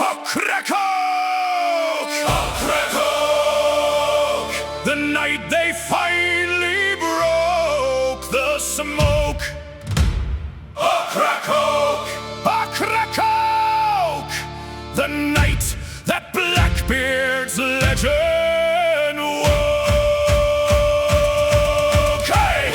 Ocracoke! Ocracoke! The night they finally broke the smoke. Ocracoke! Ocracoke! The night that Blackbeard's legend woke. Hey!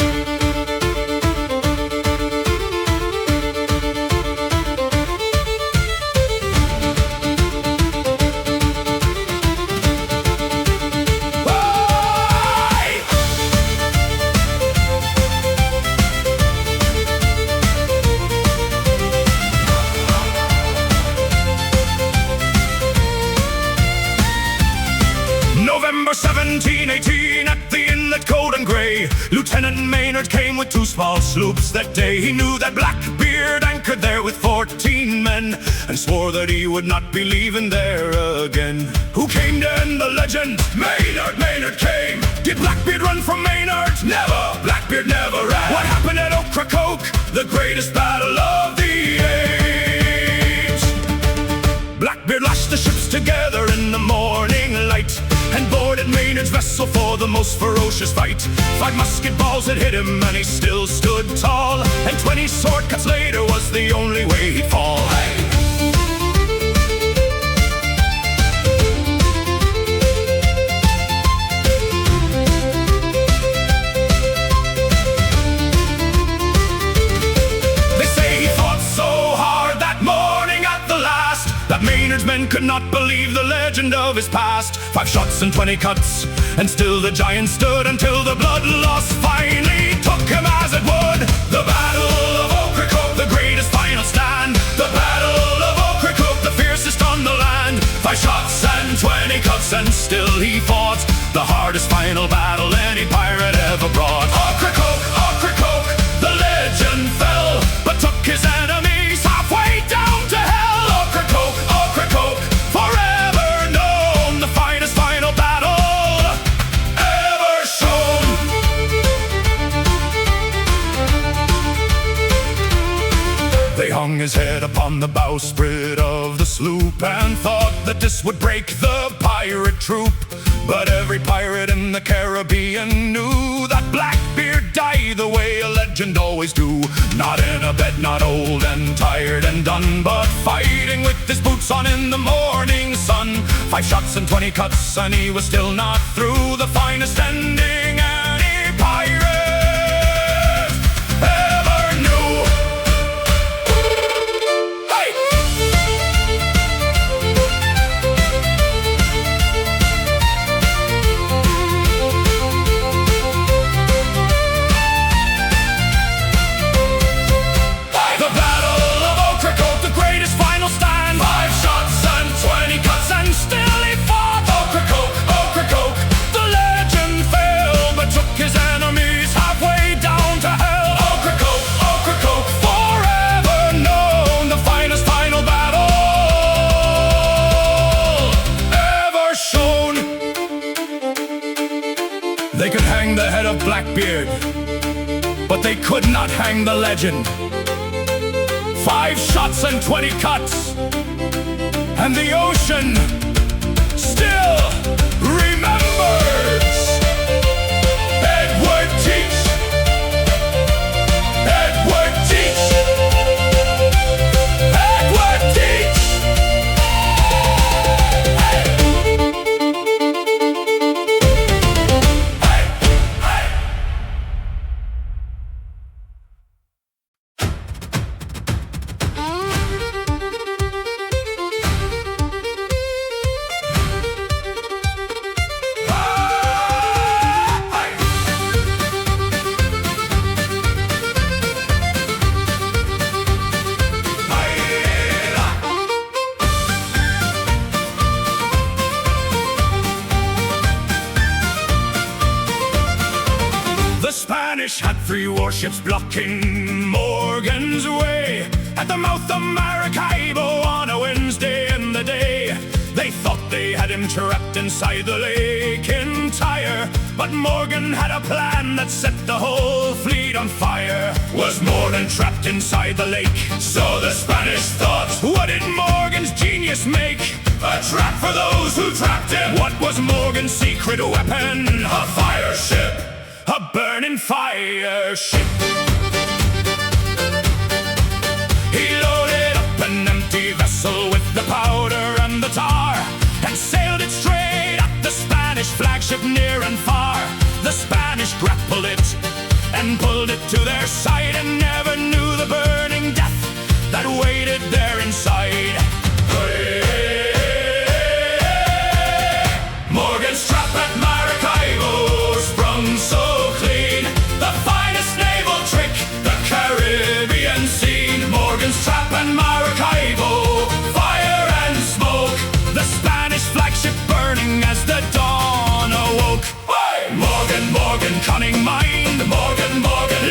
November 1718, at the inlet cold and grey, Lieutenant Maynard came with 2 small sloops that day. He knew that Blackbeard anchored there with 14 men, and swore that he would not be leaving there again. Who came to end the legend? Maynard! Maynard came! Did Blackbeard run from Maynard? Never! Blackbeard never ran! What happened at Ocracoke? The greatest battle of the age! Blackbeard lashed the ships together in the morning light, and boarded Maynard's vessel for the most ferocious fight. 5 musket balls had hit him and he still stood tall, and 20 sword cuts later was the only way he'd fall. They say he fought so hard that morning at the last, that Maynard's men could not believe the legend of his past. 5 shots and 20 cuts, and still the giant stood until the blood loss finally took him as it would. The Battle of Ocracoke, the greatest final stand. The Battle of Ocracoke, the fiercest on the land. 5 shots and 20 cuts, and still he fought the hardest final battle any pirate ever brought. Ocracoke, Ocracoke, the legend fell, but took his enemies halfway down to hell. Ocracoke, Ocracoke, forever known, the finest final battle ever shown. They hung his head upon the bowsprit of the sloop, and thought that this would break the pirate troop. But every pirate in the Caribbean knew that Blackbeard died the way a legend always do. Not in a bed, not old and tired and done, but fighting with his boots on in the morning sun. 5 shots and 20 cuts, and he was still not through. The finest ending any pirate ever knew. Hey! The Battle of Ocracoke, the greatest final stand. 5 shots and 20 cuts, and still he fought. Ocracoke, Ocracoke, the legend fell, but took his enemies halfway down to hell. Ocracoke, Ocracoke, forever known, the finest final battle ever shown. They could hang the head of Blackbeard, but they could not hang the legend. 5 shots and 20 cuts, and the ocean still remembers Edward Teach. Edward Teach. Edward Teach. Hey. Hey. Hey. The Spanish had 3 warships blocking Morgan's way at the mouth of Maracaibo on a Wednesday in the day. They thought they had him trapped inside the lake entire, but Morgan had a plan that set the whole fleet on fire. Was more than trapped inside the lake, so the Spanish thought. What did Morgan's genius biggest make, a trap for those who trapped him. What was Morgan's secret weapon? A fire ship, a burning fire ship. He loaded up an empty vessel with the powder and the tar, and sailed it straight at the Spanish flagship near and far. The Spanish grappled it and pulled it to their side, and never knew the burning death that waited there inside. Morgan's trap at Maracaibo sprung so clean, the finest naval trick the Caribbean seen. Morgan's trap at Maracaibo, fire and smoke, the Spanish flagship burning as the dawn awoke. Morgan, cunning mind, Morgan,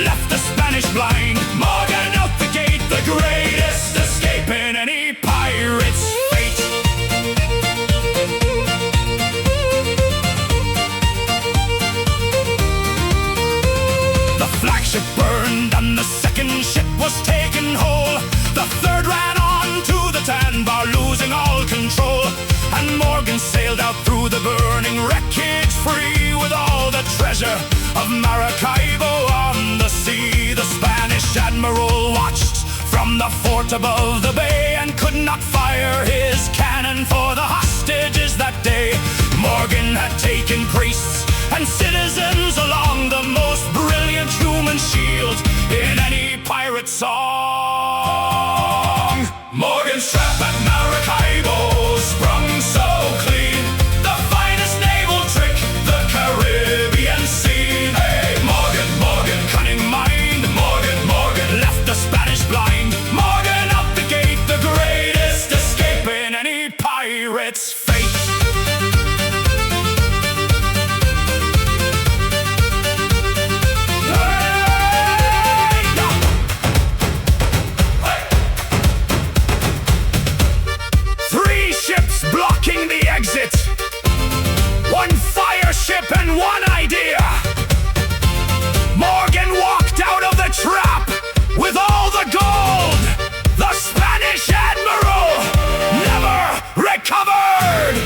left the Spanish blind. Morgan out the gate, the greatest escape in any pirate's fate. The flagship burned and the second ship was taken whole. The third ran on to the tan bar, losing all control. And Morgan sailed out through the burning wreckage, free with all the treasure of Maracaibo on the sea. The Spanish admiral watched from the fort above the bay, and could not fire his cannon for the hostages that day. Morgan had taken priests and citizens along, the most brilliant human shield in any pirate song. Morgan's trap at Maracaibo sprung so clean, the finest naval trick the Caribbean seen. Hey, Morgan, cunning mind, Morgan, left the Spanish blind. Morgan out the gate, the greatest escape in any pirate's fate. Blocking the exit, one fire ship and one idea. Morgan walked out of the trap with all the gold. The Spanish admiral never recovered.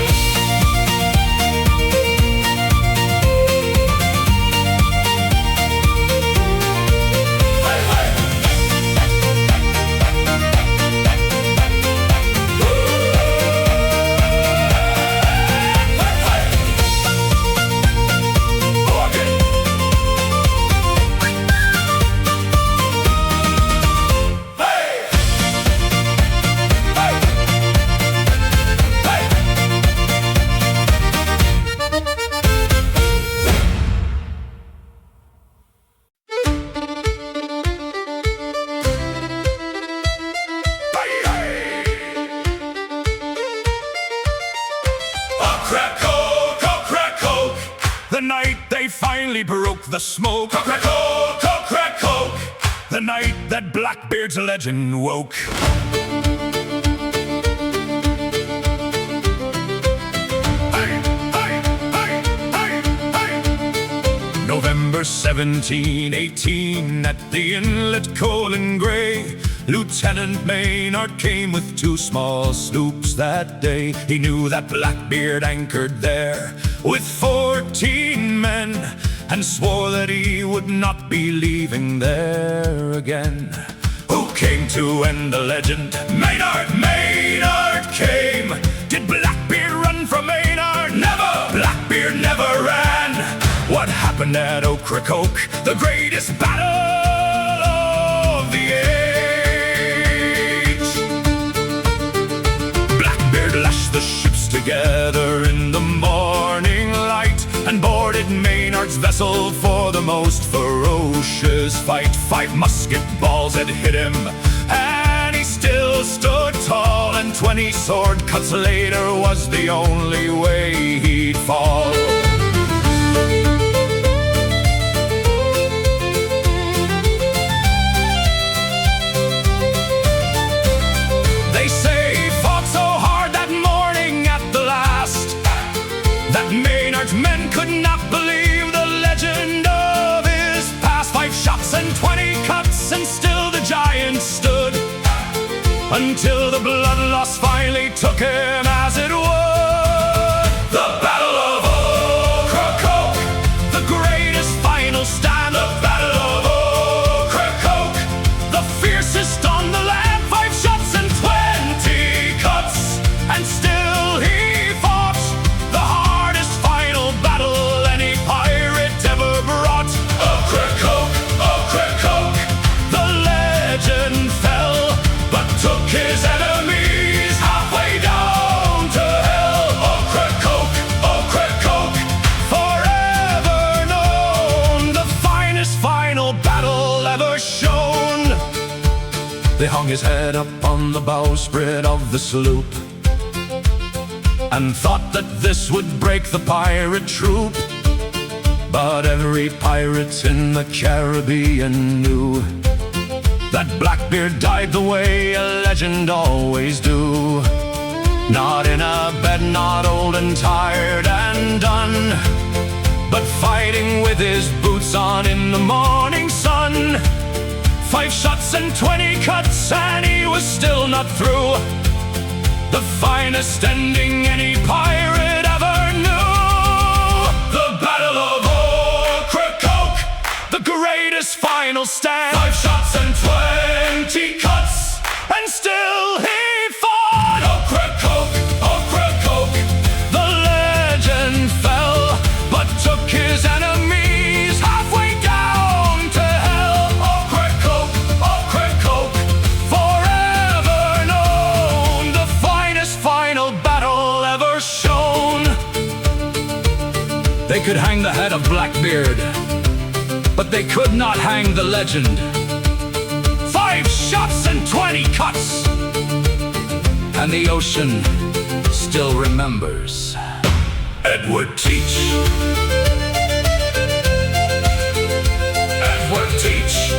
Ocracoke, the night they finally broke the smoke. Ocracoke, the night that Blackbeard's legend woke. November 1718, at the inlet Colin Gray, Lieutenant Maynard came with 2 small sloops that day. He knew that Blackbeard anchored there with 14 men, and swore that he would not be leaving there again. Who came to end the legend? Maynard came. Did Blackbeard run from Maynard? Never! Blackbeard never ran. What happened at Ocracoke? The greatest battle of the age. Blackbeard lashed the ships together in the morning light, and boarded Maynard's vessel for the most ferocious fight. 5 musket balls had hit him, and he still stood tall, and 20 sword cuts later was the only way he'd fall. They say he fought so hard that morning at the last, that Maynard's men could not believe the legend of his past. 5 shots and 20 cuts, and still the giant stood, until the blood loss finally took him as it would. The Battle of Ocracoke, the greatest final stand. The Battle of Ocracoke, the fiercest on the land. 5 shots and 20 cuts, and still he fought. The hardest final battle any pirate ever brought. Ocracoke, Ocracoke, the legend fell, but took his enemies halfway down to hell. Ocracoke, Ocracoke, forever known, the finest final battle ever shown. They hung his head up on the bowsprit of the sloop, and thought that this would break the pirate troop. But every pirate in the Caribbean knew that Blackbeard died the way a legend always do. Not in a bed, not old and tired and done, but fighting with his boots on in the morning sun. 5 shots and 20 cuts, and he was still not through. The finest ending any pirate ever knew. The Battle of Ocracoke, the greatest final stand. 5 shots and 20 cuts, and still he fought. Ocracoke, Ocracoke, the legend fell, but took his enemies halfway down to hell. Ocracoke, Ocracoke, forever known, the finest final battle ever shown. They could hang the head of Blackbeard, but they could not hang the legend. 5 shots and 20 cuts, and the ocean still remembers Edward Teach. Edward Teach.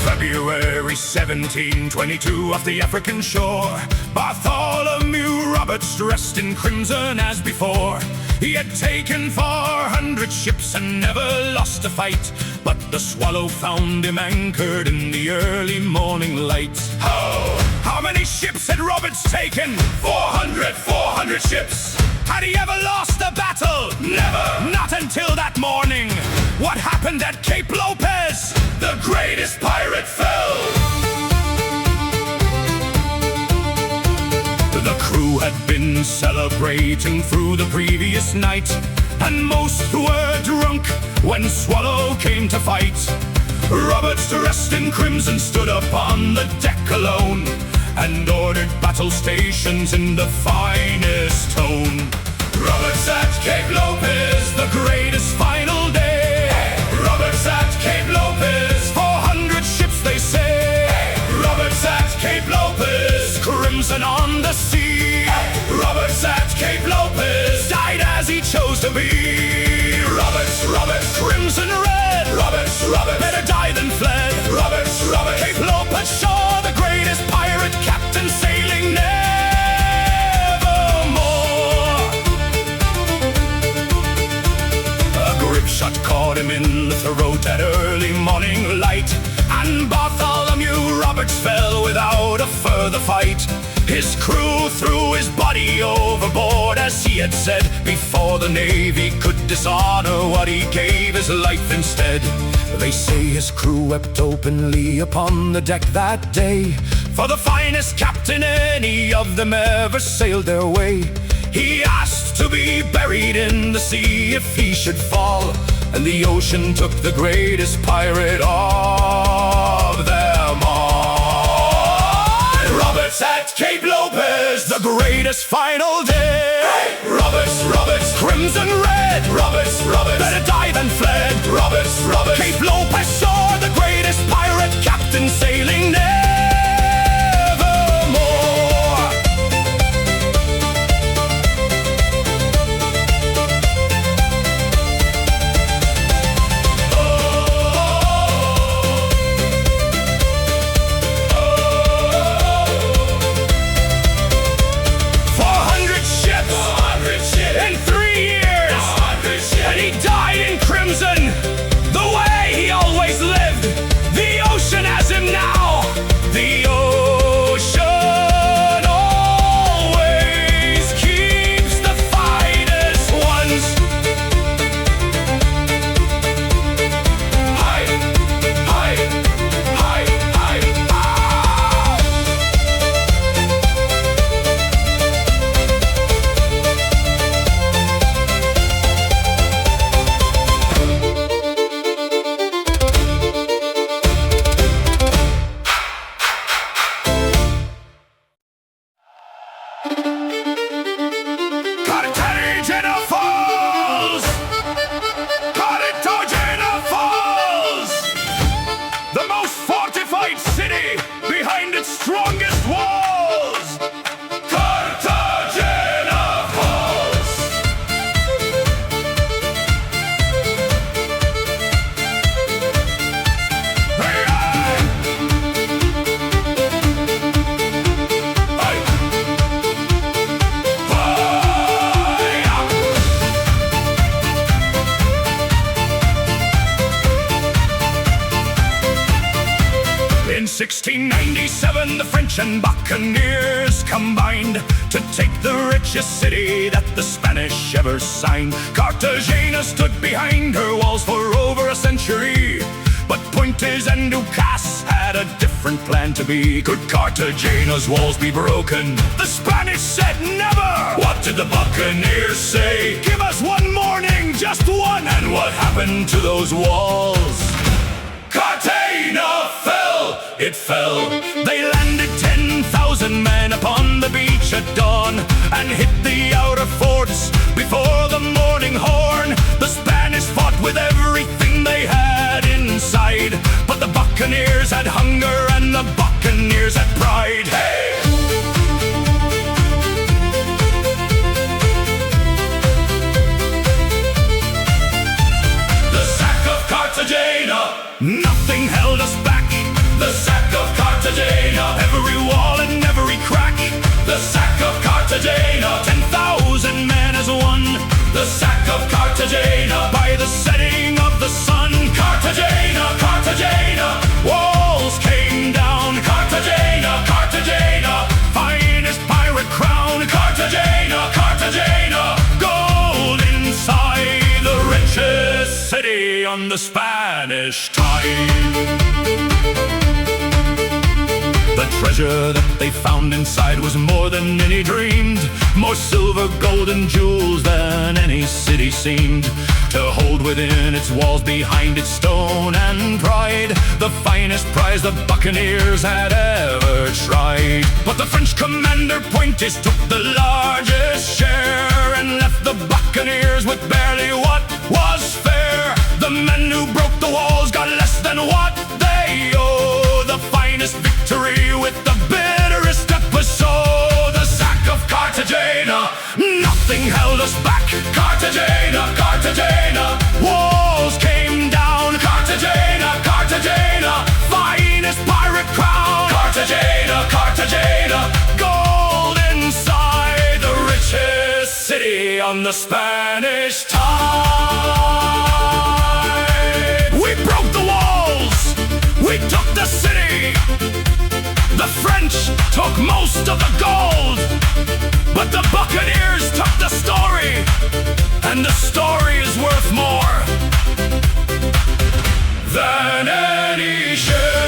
February 1722, off the African shore, Bartholomew Roberts, dressed in crimson as before. He had taken 400 ships and never lost a fight, but the Swallow found him anchored in the early morning light. How many ships had Roberts taken? 400 ships. Had he ever lost a battle? Never. Not until that morning. What happened at Cape Lopez? The greatest pirate fell. The crew had been celebrating through the previous night, and most were drunk when Swallow came to fight. Roberts, dressed in crimson, stood up on the deck alone and ordered battle stations in the finest tone. Roberts at Cape Lopez, the greatest final day. Roberts at Cape Lopez, 400 ships they say. Roberts at Cape Lopez, crimson on the sea. Roberts at Cape Lopez, died as he chose to be. Roberts, crimson red. Roberts, better die than fled. Roberts, Cape Lopez shore, the greatest pirate captain sailing nevermore. A grip shot caught him in the throat at early morning light, and Bartholomew Roberts fell without a further fight. His crew threw his body overboard, as he had said, before the Navy could dishonor what he gave his life instead. They say his crew wept openly upon the deck that day, for the finest captain any of them ever sailed their way. He asked to be buried in the sea if he should fall, and the ocean took the greatest pirate of them all. Roberts at Cape Lopez, the greatest final day. Hey! Roberts, Roberts, crimson red. Roberts, Roberts, better die than fled. Roberts, Roberts, Cape Lopez saw the greatest pirate captain sailing nevermore. In 1697, the French and Buccaneers combined to take the richest city that the Spanish ever signed. Cartagena stood behind her walls for over a century, but Puentes and Ducas had a different plan to be. Could Cartagena's walls be broken? The Spanish said never! What did the Buccaneers say? Give us one morning, just one! And what happened to those walls? Cartagena fell, it fell. They landed 10,000 men upon the beach at dawn and hit the outer forts before the morning horn. The Spanish fought with everything they had inside, but the Buccaneers had hunger and the Buccaneers had pride. Hey! The Sack of Cartagena, nothing held us back. The Sack of Cartagena, every wall and every crack. The Sack of Cartagena, 10,000 men as one. The Sack of Cartagena, by the setting of the sun. Cartagena, Cartagena, walls came down. Cartagena, Cartagena, finest pirate crown. Cartagena, Cartagena, gold inside, the richest city on the Spanish tide. The treasure that they found inside was more than any dreamed. More silver, gold, and jewels than any city seemed to hold within its walls, behind its stone and pride. The finest prize the Buccaneers had ever tried. But the French commander Puentes took the largest share and left the Buccaneers with barely what was fair. The men who broke the walls got less than what they owed. The finest victory with the bitterest episode. The Sack of Cartagena, nothing held us back. Cartagena, Cartagena, walls came down. Cartagena, Cartagena, finest pirate crown. Cartagena, Cartagena, gold inside, the richest city on the Spanish tide. We broke the walls, we took the city. The French took most of the gold, but the Buccaneers took the story, and the story is worth more than any share.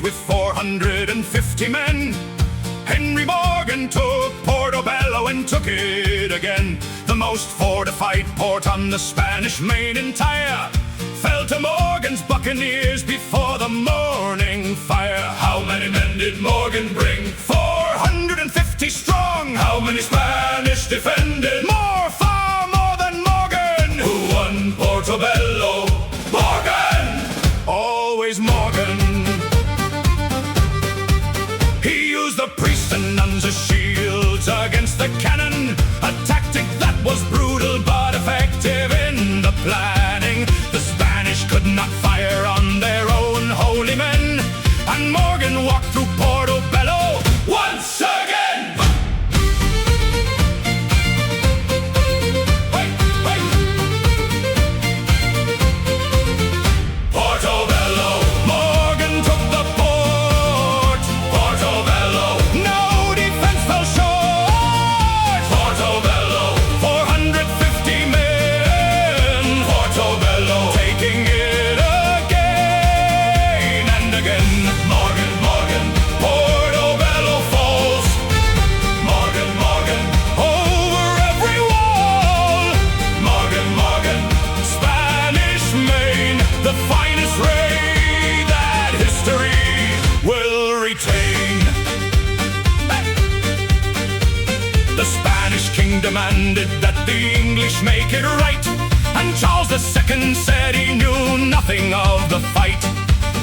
with 450 men. Henry Morgan took Porto Bello and took it again. The most fortified port on the Spanish main entire fell to Morgan's buccaneers before the morning fire. How many men did Morgan bring? 450 strong. How many Spanish defended? More, far more than Morgan. Who won Porto Bello? Morgan! Always Morgan. He used the priests and nuns as shields against the cannon, a tactic that was brutal but effective in the planning. The Spanish could not fire on their own holy men, and Morgan walked through Porto Bello once again. Porto Bello, Morgan took the port. Porto Bello, no defense fell short. Porto Bello, 450 men. Porto Bello, taking it again and again. Morgan, Morgan, Porto Bello falls. Morgan, Morgan, over every wall. Morgan, Morgan, Spanish Main, the finest raid that history will retain. The Spanish king demanded that the English make it right, and Charles II said he knew nothing of the fight.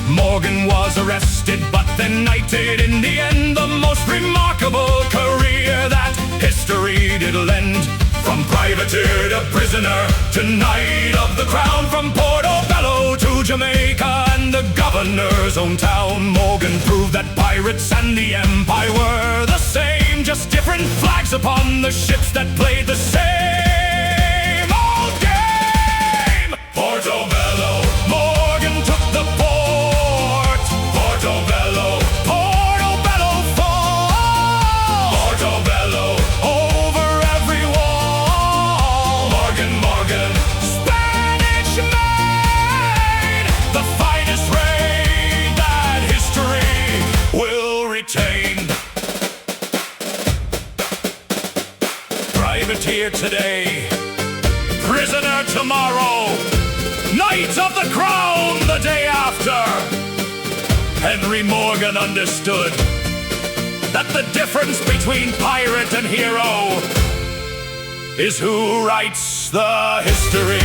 Morgan was arrested but then knighted in the end, the most remarkable career that history did lend. From privateer to prisoner to knight of the crown, from Porto Bello to Jamaica and the governor's own town, Morgan proved that pirates and the empire were the same, just different flags upon the ships that played the same old game. Porto Bello, Morgan took the port. Porto Bello, Porto Bello falls. Porto Bello, over every wall. Morgan, Morgan, Spanish Main, the finest raid that history will retain. Privateer today, prisoner tomorrow, knight of the crown the day after. Henry Morgan understood that the difference between pirate and hero is who writes the history.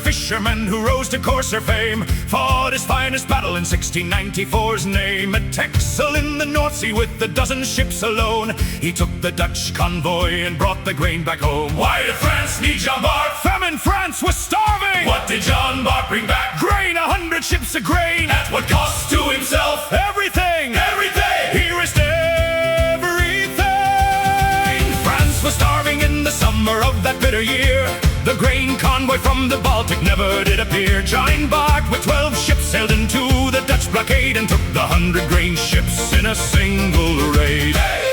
Fisherman who rose to courser fame, fought his finest battle in 1694's name. At Texel in the North Sea with a dozen ships alone, he took the Dutch convoy and brought the grain back home. Why did France need John Bart? Famine, France was starving. What did John Bart bring back? Grain, 100 ships of grain. At what cost to himself? Everything, everything. He risked everything. France was starving in the summer of that bitter year. The grain convoy from the Baltic never did appear. John Bart with 12 ships sailed into the Dutch blockade and took the 100 grain ships in a single raid. Hey!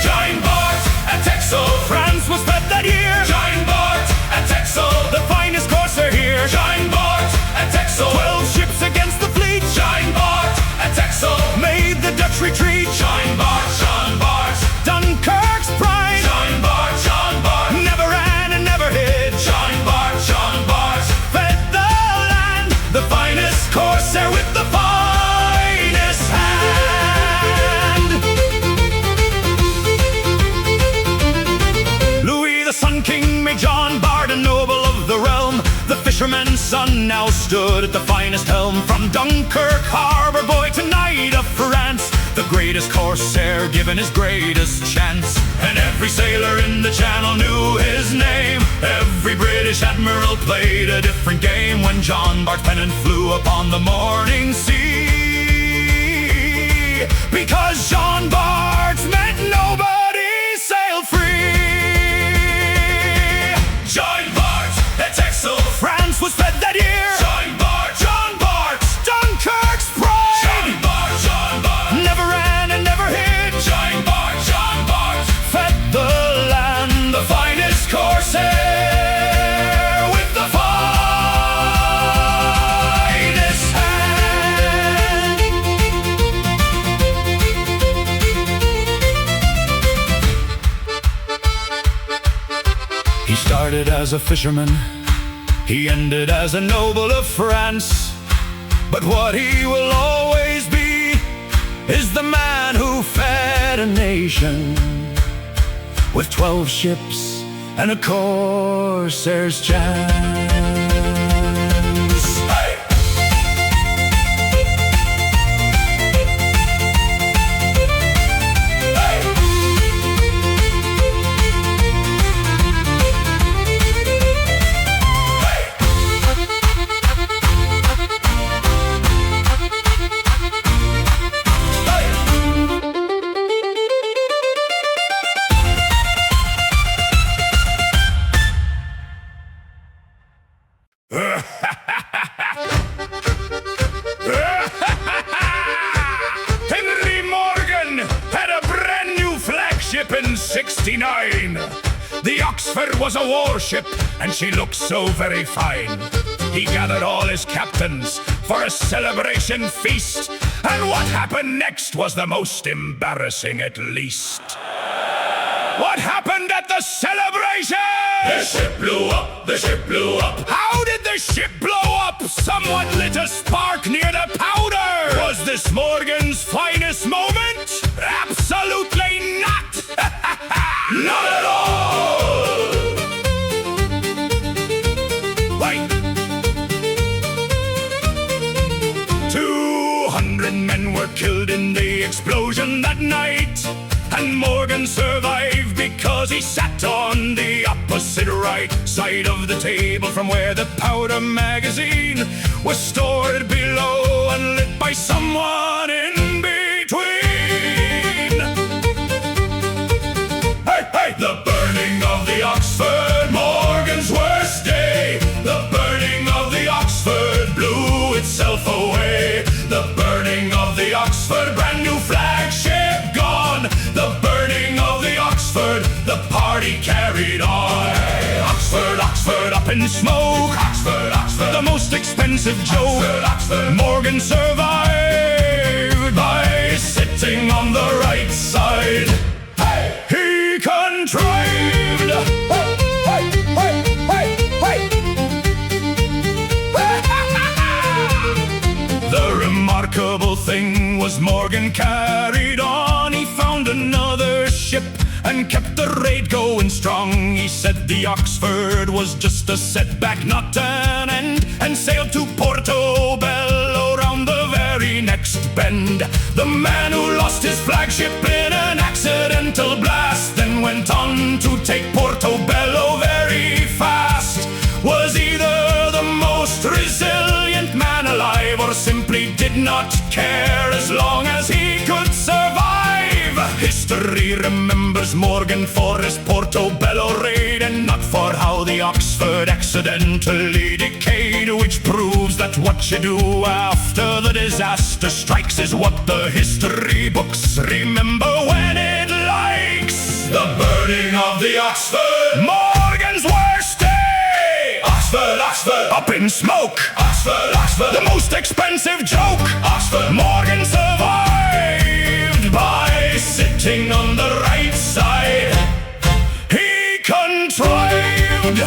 John Bart at Texel, France was fed that year. John Bart at Texel, the finest courser here. John Bart at Texel, 12 ships against the fleet. John Bart at Texel made the Dutch retreat. John Bart, done son now stood at the finest helm, from Dunkirk harbor boy to Knight of France, the greatest corsair given his greatest chance. And every sailor in the channel knew his name. Every British admiral played a different game when John Bart pennant flew upon the morning sea. Because John Bart meant nobody sailed free. John Bart at Texel, France was fed that year. John Bart, Dunkirk's pride. John Bart, never ran and never hid. John Bart, fed the land, the finest corsair with the finest hand. He started as a fisherman, he ended as a noble of France. But what he will always be is the man who fed a nation with 12 ships and a corsair's chance. Hey! In 69, the Oxford was a warship, and she looked so very fine. He gathered all his captains for a celebration feast, and what happened next was the most embarrassing, at least. What happened at the celebration? The ship blew up, the ship blew up. How did the ship blow up? Someone lit a spark near the powder. Was this Morgan's finest moment? Absolutely not! Not at all! Wait! 200 men were killed in the explosion that night, and Morgan survived because he sat on the opposite right side of the table from where the powder magazine was stored below and lit by someone in between. Hey! The burning of the Oxford, Morgan's worst day. The burning of the Oxford blew itself away. The burning of the Oxford, brand new flagship gone. The burning of the Oxford, the party carried on. Oxford, up in smoke. Oxford, the most expensive joke. Oxford, Morgan survived by sitting on the right side. He contrived. The remarkable thing was Morgan carried on. He found another ship and kept the raid going strong. He said the Oxford was just a setback, not an end, and sailed to Porto Bello round the very next bend. The man who lost his flagship in an accidental blast, then went on to take Porto Bello very fast, was either the most resilient man alive, or simply did not care as long as he could survive. History remembers Morgan for his Porto Bello raid, and not for how the Oxford accidentally decayed, which proves that what you do after the disaster strikes is what the history books remember when it likes. The burning of the Oxford, Morgan's worst day. Oxford, up in smoke. Oxford, the most expensive joke. Oxford, Morgan survived by sitting on the right side. He contrived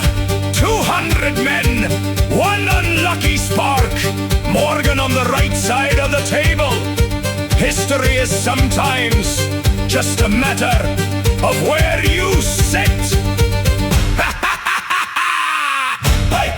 200 men, one unlucky spark. Morgan on the right side of the table. History is sometimes just a matter of where you sit. Hey!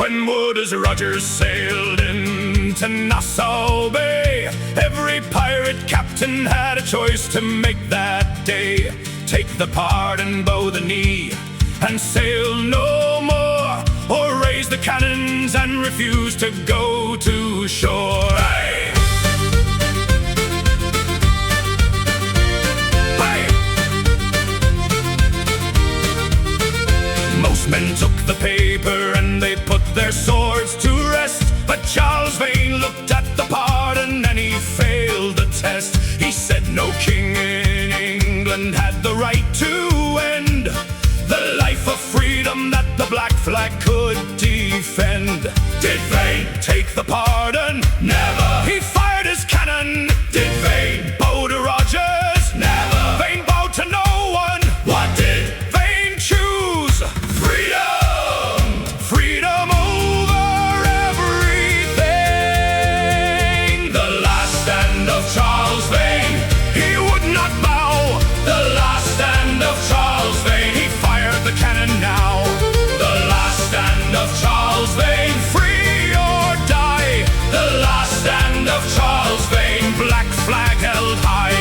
When Wood as Rogers sailed into Nassau Bay, every pirate captain had a choice to make that day. Take the pardon, bow the knee, and sail no more, or raise the cannons and refuse to go to shore. Hey! Hey! Most men took the paper and they put their swords to rest, but Charles Vane looked at the pardon and he failed the test. He said no king in England had the right to end the life of freedom that the black flag could defend. Did Vane take the pardon? Never. He fired his cannon. Did Vane bow to Rogers? Never. Vane bowed to no one. What did Vane choose? Freedom! Freedom over everything. The last stand of Charles Vane, he would not bow. The last stand of Charles Vane, he fired the cannon now. The last stand of Charles Vane, free or die. The last stand of Charles Vane, black flag held high.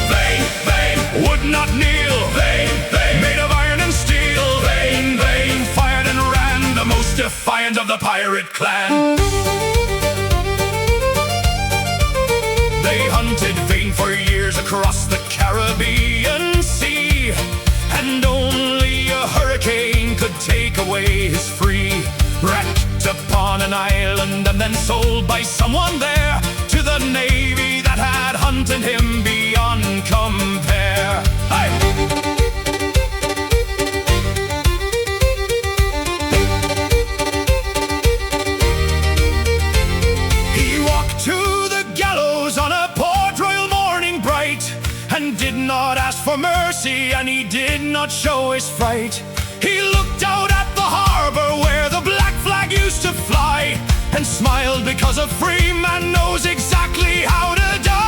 Vane, Vane, would not kneel. Vane, Vane, made of iron and steel. Vane, Vane, fired and ran, the most defiant of the pirate clan. They hunted Vane for years across the Caribbean Sea, and only a hurricane could take away his free. Wrecked upon an island and then sold by someone there to the navy that had hunted him beyond compare. Hey! He walked to the gallows on a port royal morning bright, and did not ask for mercy, and he did not show his fright. He looked out at the harbor where the black flag used to fly, and smiled because a free man knows exactly how to die.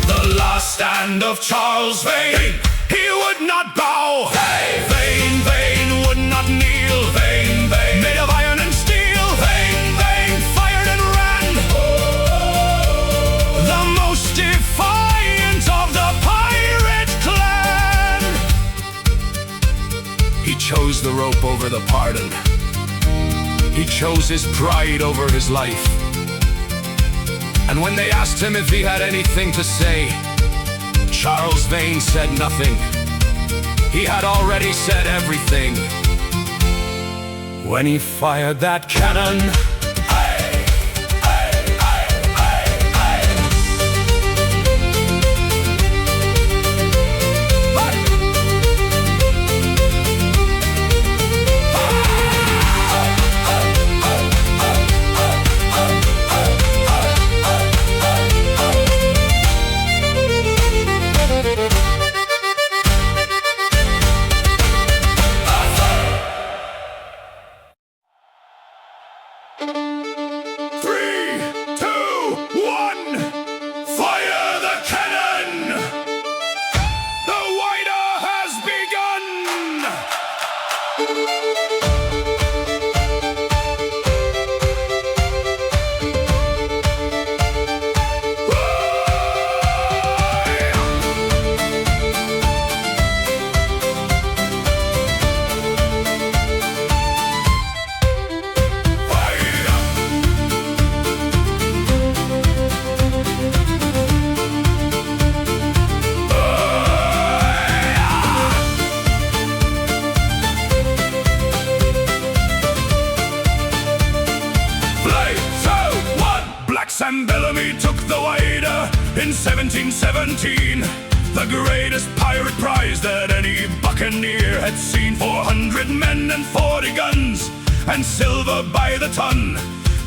The last stand of Charles Vane, he would not bow. Hey! Vane, Vane, would not kneel. Vane, Vane, made of iron and steel. Vane, Vane, fired and ran. The most defiant of the pirate clan. He chose the rope over the pardon. He chose his pride over his life. And when they asked him if he had anything to say, Charles Vane said nothing. He had already said everything when he fired that cannon. Sam Bellamy took the Whydah in 1717, the greatest pirate prize that any buccaneer had seen. 400 men and 40 guns, and silver by the ton,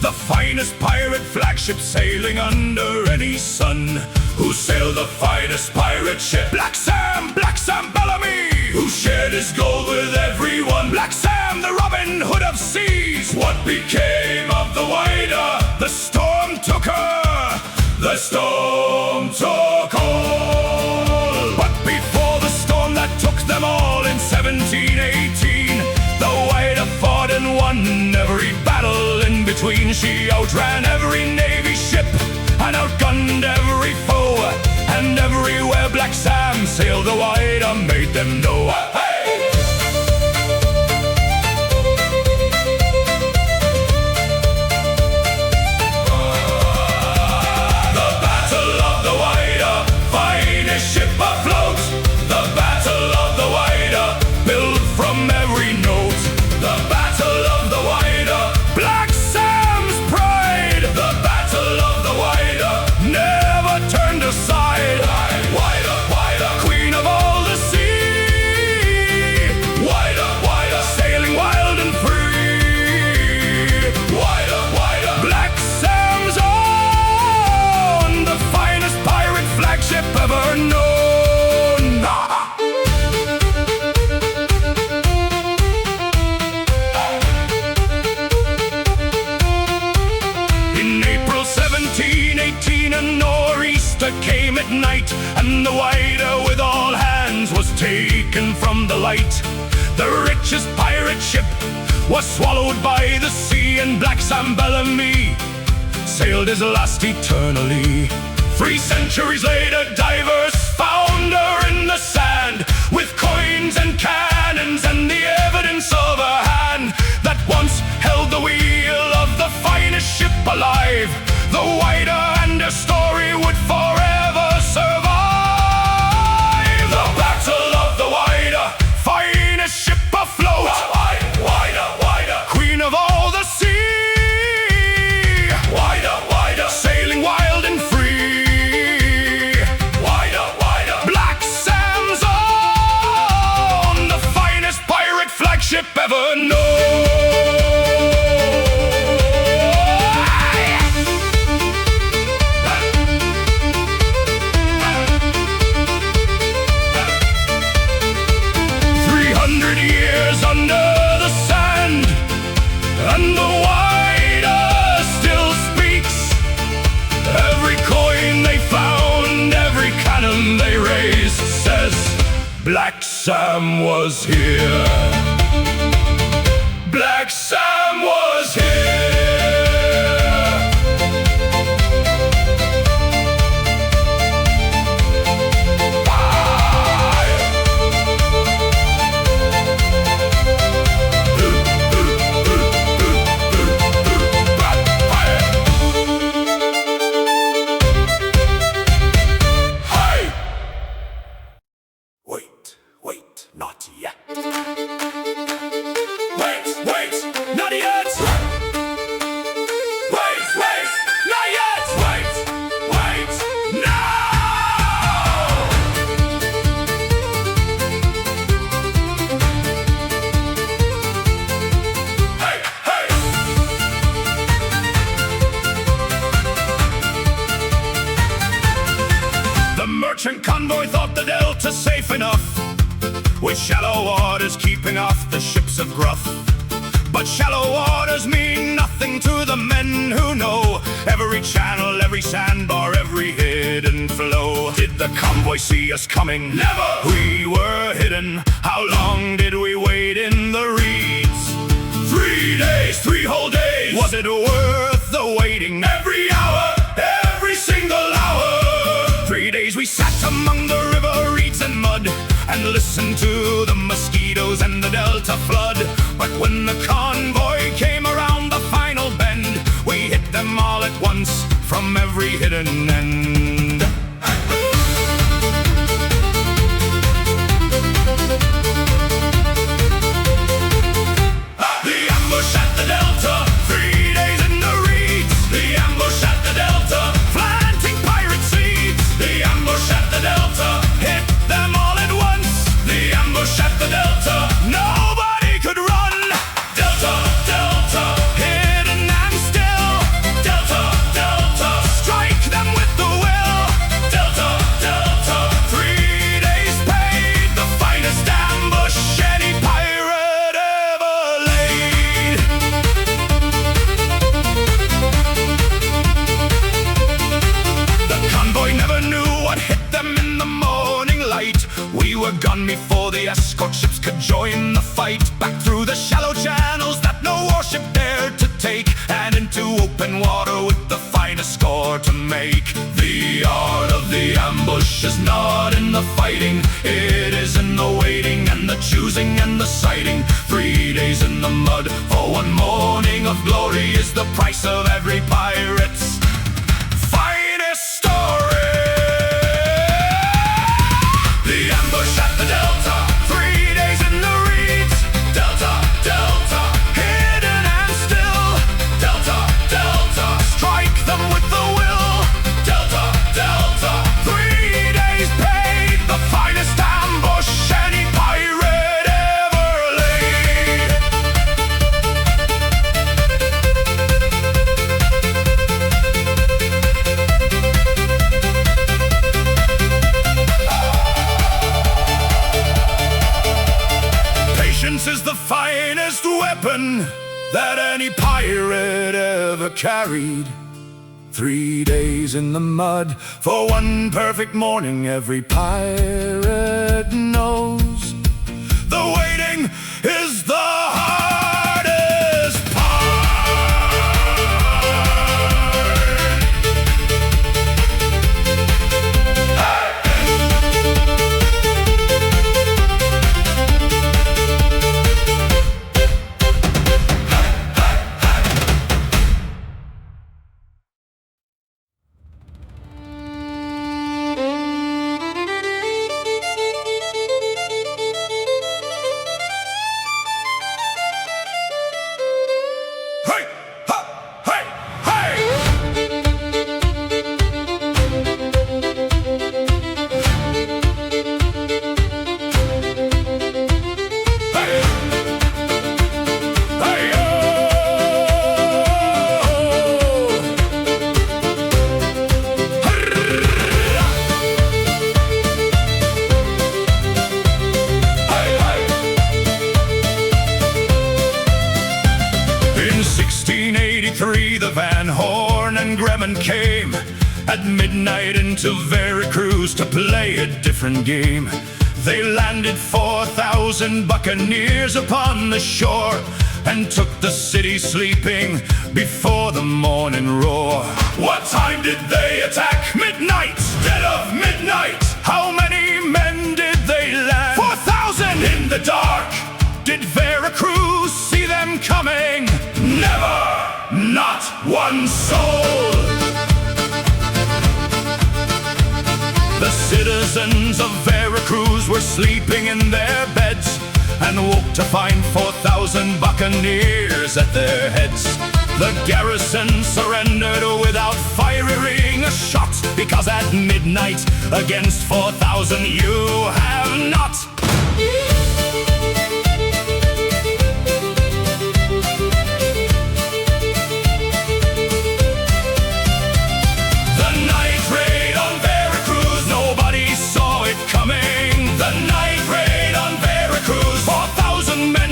the finest pirate flagship sailing under any sun. Who sailed the finest pirate ship? Black Sam Bellamy, who shared his gold with everyone. Black Sam, the Robin Hood of seas. What became of the Whydah? The storm took her, the storm took all. But before the storm that took them all in 1718, the Whydah Queen, she outran every Navy ship and outgunned every foe. And everywhere Black Sam sailed, the Whydah made them know. Hey! The Battle of the Whydah, finest ship afloat. The Battle of the Whydah, built from every note. The Battle of the Whydah, Black Sam's pride. The Battle of the Whydah, never turned aside. Whydah, Whydah, Queen of all the sea. Whydah, Whydah, sailing wild and free. Whydah, Whydah, Black Sam's own, the finest pirate flagship ever known. In April 1718, a nor'easter came at night, and the Whydah with all hands was taken from the light. The richest pirate ship was swallowed by the sea, and Black Sam Bellamy sailed his last eternally. 3 centuries later, divers found her in the sand, with coins and cannons and the evidence of a hand that once held the wheel of the finest ship alive. The Whydah and her story would forever survive. The Battle of the Whydah, finest ship afloat. Whydah, Whydah, Queen of all the sea. Whydah, Whydah, sailing wild and free. Whydah, Whydah, Black Sam's own, the finest pirate flagship ever known. 300 years under the sand, and the Whydah still speaks. Every coin they found, every cannon they raised, says Black Sam was here. Black Sam was here. Wait, not yet. Wait, not yet. Wait, not yet. Wait, now. Hey. The merchant convoy thought the Delta safe enough, with shallow waters keeping off the ships of gruff. But shallow waters mean nothing to the men who know every channel, every sandbar, every hidden flow. Did the convoy see us coming? Never! We were hidden. How long did we wait in the reeds? 3 days, 3 whole days. Was it worth the waiting? Every hour, every single hour. 3 days we sat among the river reeds and mud, and listened to the mosquitoes and the Delta flood. But when the convoy came around the final bend, we hit them all at once from every hidden end. The ambush at the Delta, 3 days in the reeds. The ambush at the Delta, planting pirate seeds. The ambush at the Delta, hit them all at once. The ambush at the Delta, nobody could run. Delta, hidden and still. Delta, strike them with the will. and water with the finest score to make. The art of the ambush is not in the fighting, it is in the waiting and the choosing and the sighting. 3 days in the mud for one morning of glory is the price of every pirate's finest story. The ambush at the Delta, 3 days in the reeds. Delta, Delta, hidden and still. Delta, Delta, strike them with the will. Delta, Delta, 3 days paid, the finest ambush any pirate ever laid. Patience is the finest weapon that any pirate ever carried. 3 days in the mud for one perfect morning, every pirate knows. The waiting is the hardest part. The Van Horn and Gremon came at midnight into Vera Cruz to play a different game. They landed 4,000 buccaneers upon the shore and took the city sleeping before the morning roar. What time did they attack? Midnight! Dead of midnight! How many men did they land? 4,000 in the dark! Did Vera Cruz see them coming? Never! Not one soul! The citizens of Vera Cruz were sleeping in their beds and woke to find 4,000 buccaneers at their heads. The garrison surrendered without firing a shot, because at midnight against 4,000 you have not.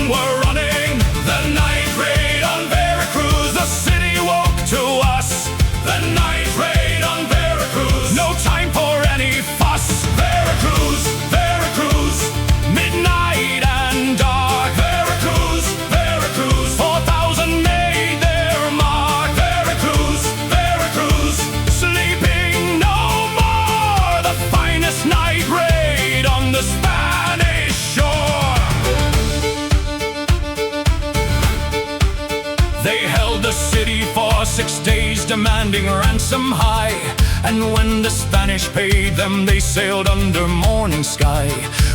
Were running the night raid on Vera Cruz. The city woke to us. The night raid on Vera Cruz. No time for any fuss. Vera Cruz, Vera Cruz, midnight and dark. Vera Cruz, Vera Cruz, 4,000 made their mark. Vera Cruz, Vera Cruz, sleeping no more. The finest night raid on the Spanish shore. They held the city for 6 days, demanding ransom high. And when the Spanish paid them, they sailed under morning sky,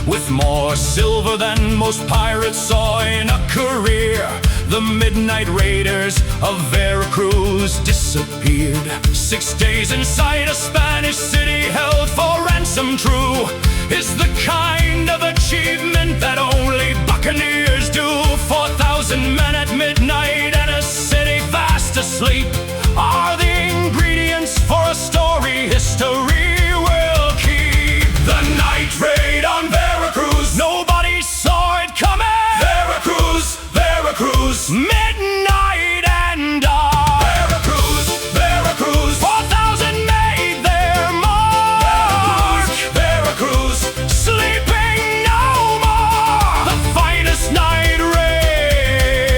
with more silver than most pirates saw in a career. The midnight raiders of Vera Cruz disappeared. 6 days inside a Spanish city held for ransom true is the kind of achievement that only buccaneers do. 4,000 men at midnight and a city fast asleep are the ingredients for a story history will keep. The night raid on Vera Cruz, nobody saw it coming. Vera Cruz, Vera Cruz, midnight and dark. Vera Cruz, Vera Cruz, 4,000 made their mark. Vera Cruz, sleeping no more. The finest night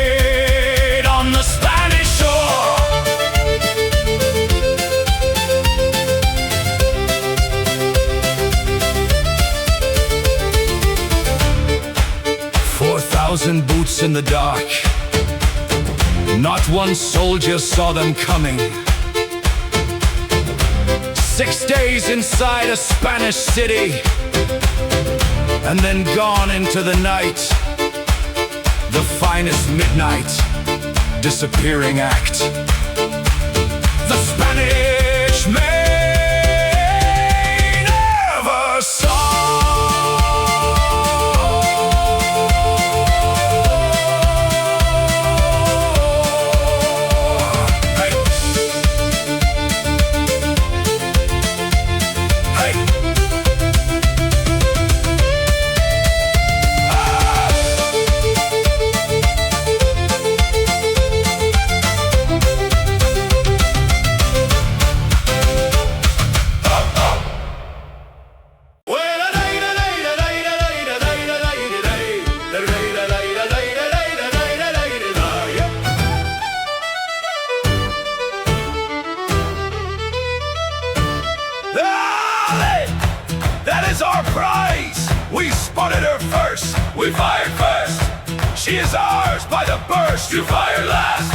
raid on the Spanish shore. in the dark. Not one soldier saw them coming. 6 days inside a Spanish city, and then gone into the night. The finest midnight disappearing act. The Spanish may never saw. We fired first, she is ours by the burst. You fired last,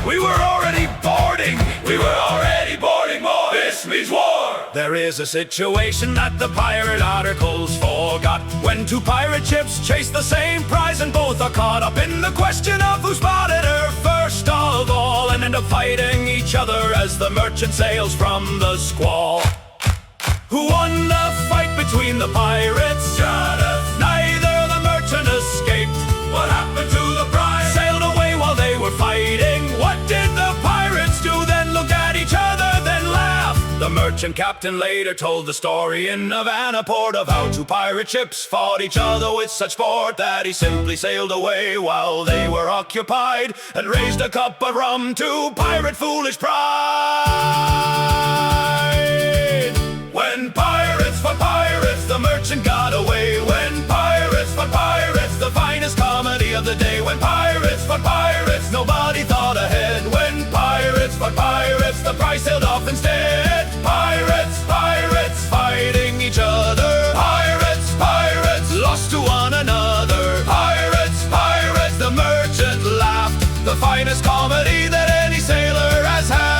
we were already boarding. We were already boarding more, this means war. There is a situation that the pirate articles forgot, when two pirate ships chase the same prize and both are caught up in the question of who spotted her first of all, and end up fighting each other as the merchant sails from the squall. Who won the fight between the pirates? Neither the merchant escaped. What happened to the prize? Sailed away while they were fighting. What did the pirates do then? Look at each other, then laugh. The merchant captain later told the story in Havana port of how two pirate ships fought each other with such sport that he simply sailed away while they were occupied, and raised a cup of rum to pirate foolish pride. When pirates fought pirates, the merchant got away. When pirates fought pirates, the finest comedy of the day. When pirates fought pirates, nobody thought ahead. When pirates fought pirates, the prize sailed off instead. Pirates, pirates, fighting each other. Pirates, pirates, lost to one another. Pirates, pirates, the merchant laughed. The finest comedy that any sailor has had.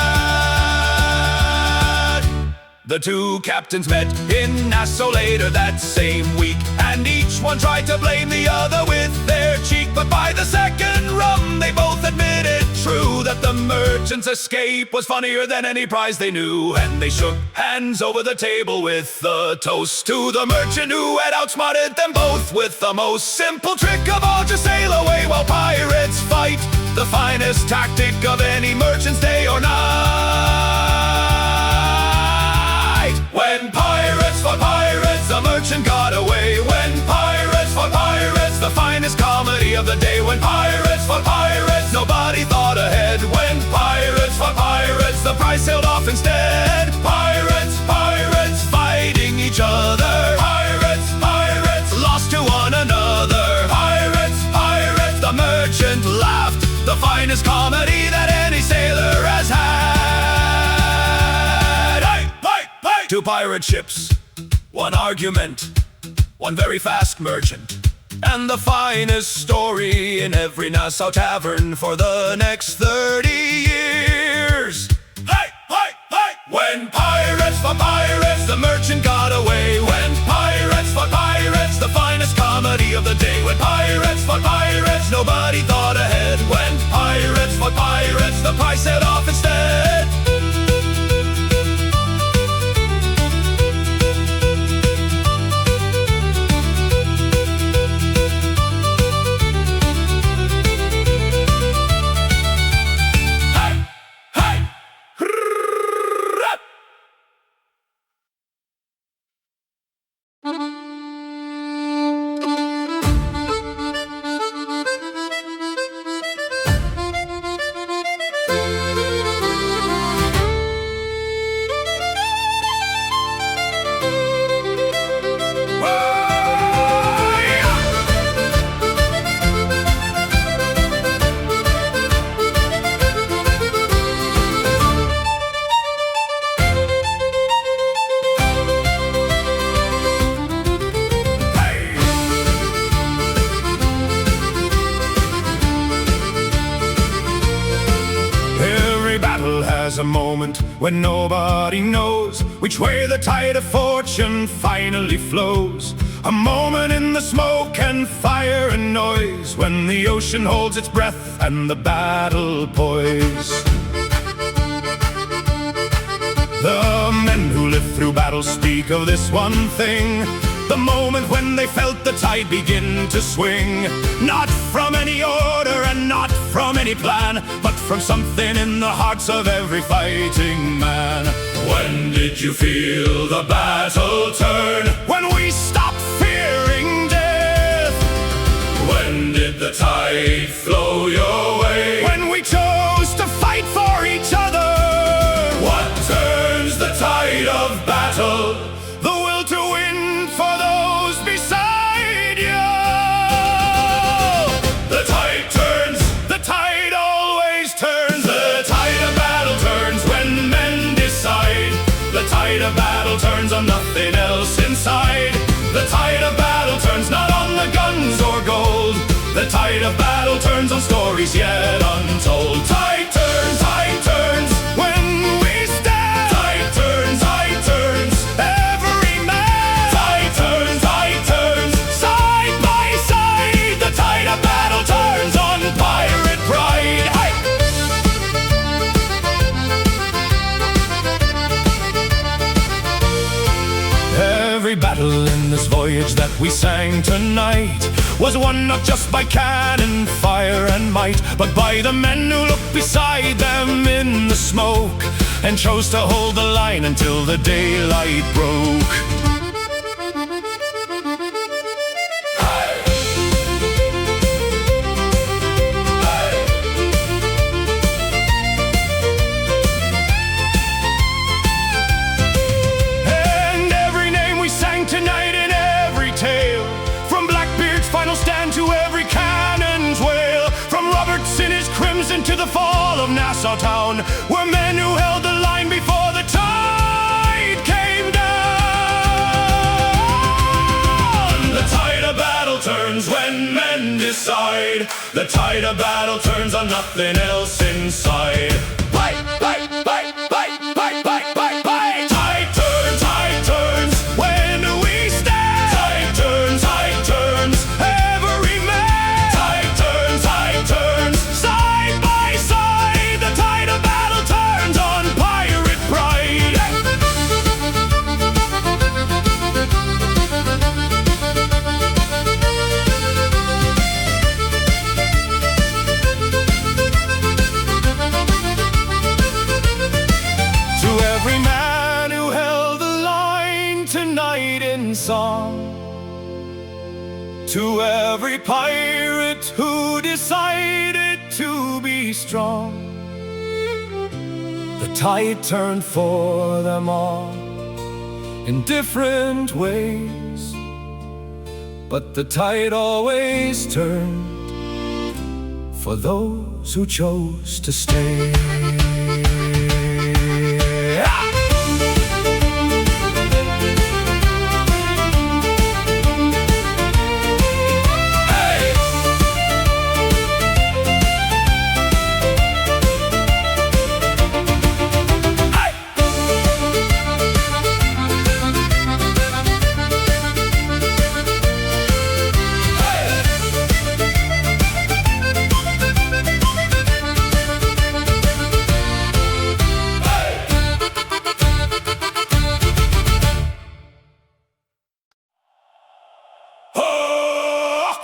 The two captains met in Nassau later that same week, and each one tried to blame the other with their cheek. But by the second rum they both admitted true that the merchant's escape was funnier than any prize they knew. And they shook hands over the table with a toast to the merchant who had outsmarted them both with the most simple trick of all, to sail away while pirates fight. The finest tactic of any merchant's day or night. When pirates fought pirates, the merchant got away. When pirates fought pirates, the finest comedy of the day. When pirates fought pirates, nobody thought ahead. When pirates fought pirates, the prize sailed off instead. Pirates, pirates, fighting each other. Pirates, pirates, lost to one another. Pirates, pirates, the merchant laughed. The finest comedy that any sailor has had. Hey, hey, hey! Two pirate ships, one argument, one very fast merchant, and the finest story in every Nassau tavern for the next 30 years. Hey, hey, hey! When pirates fought pirates, the merchant got away. When pirates fought pirates, the finest comedy of the day. When pirates fought pirates, nobody thought ahead. When pirates fought pirates, the prize sailed off instead. battle has a moment when nobody knows which way the tide of fortune finally flows. A moment in the smoke and fire and noise, when the ocean holds its breath and the battle poise. The men who live through battle speak of this one thing, the moment when they felt the tide begin to swing. Not from any order and not from any plan, but from something in the hearts of every fighting man. When did you feel the battle turn? When we stopped fearing death. When did the tide flow your way? When we chose to fight for each other. What turns the tide of battle? The will to win for those beside you. The tide turns. The tide always turns. The tide of battle turns when men decide. The tide of battle turns on nothing else inside. The tide of battle turns not on the guns or gold. The tide of battle turns on stories yet untold. Tide turns when we stand. Tide turns Every man. Tide turns Side by side. The tide of battle turns on pirate pride. Hey! Every battle in this voyage that we sang tonight was won not just by cannon fire and might, but by the men who looked beside them in the smoke and chose to hold the line until the daylight broke. And every name we sang tonight in every tale, from Blackbeard's final stand to every cannon's wail, from Roberts in his crimson to the fall of Nassau town, were men who held the line before the tide came down. The tide of battle turns when men decide. The tide of battle turns on nothing else inside. Fight, fight, fight, fight, fight, fight, fight, fight. Tide turns when we stand. Tide turns every man. Tide turns side by side. The tide of battle turns on pirate pride. To every man who held the line tonight in song, to every pirate who decided to be strong, the tide turned for them all in different ways, but the tide always turned for those who chose to stay.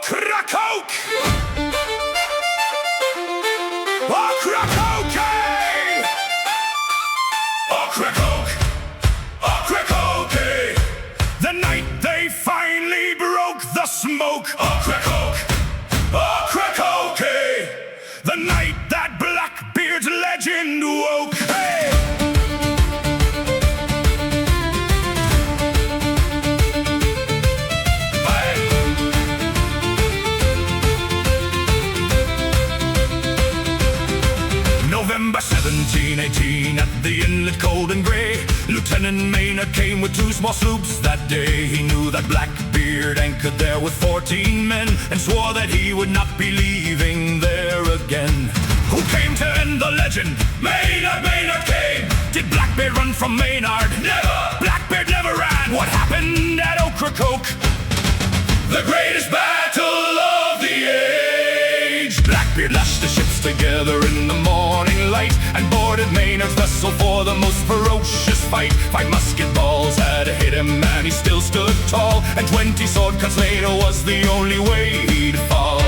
Ocracoke! Ocracoke! Ocracoke! Ocracoke! The night they finally broke the smoke. Ocracoke! Ocracoke! The night that Blackbeard's legend woke. Hey! November 1718, at the inlet cold and grey, Lieutenant Maynard came with 2 small sloops that day. He knew that Blackbeard anchored there with 14 men, and swore that he would not be leaving there again. Who came to end the legend? Maynard! Blackbeard run from Maynard? Never! Blackbeard never ran! What happened at Ocracoke? The greatest battle of the age! Blackbeard lashed the ships together in the morning light and boarded Maynard's vessel for the most ferocious fight. 5 musket balls had hit him and he still stood tall, and 20 sword cuts later was the only way he'd fall.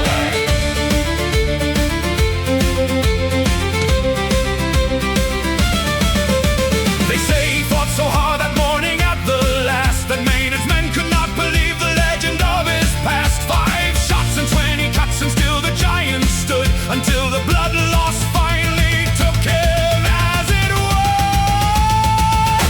They say he fought so hard that morning at the last that Maynard's men could not believe the legend of his past. 5 shots and 20 cuts and still the giant stood until the blood loss finally took him as it was.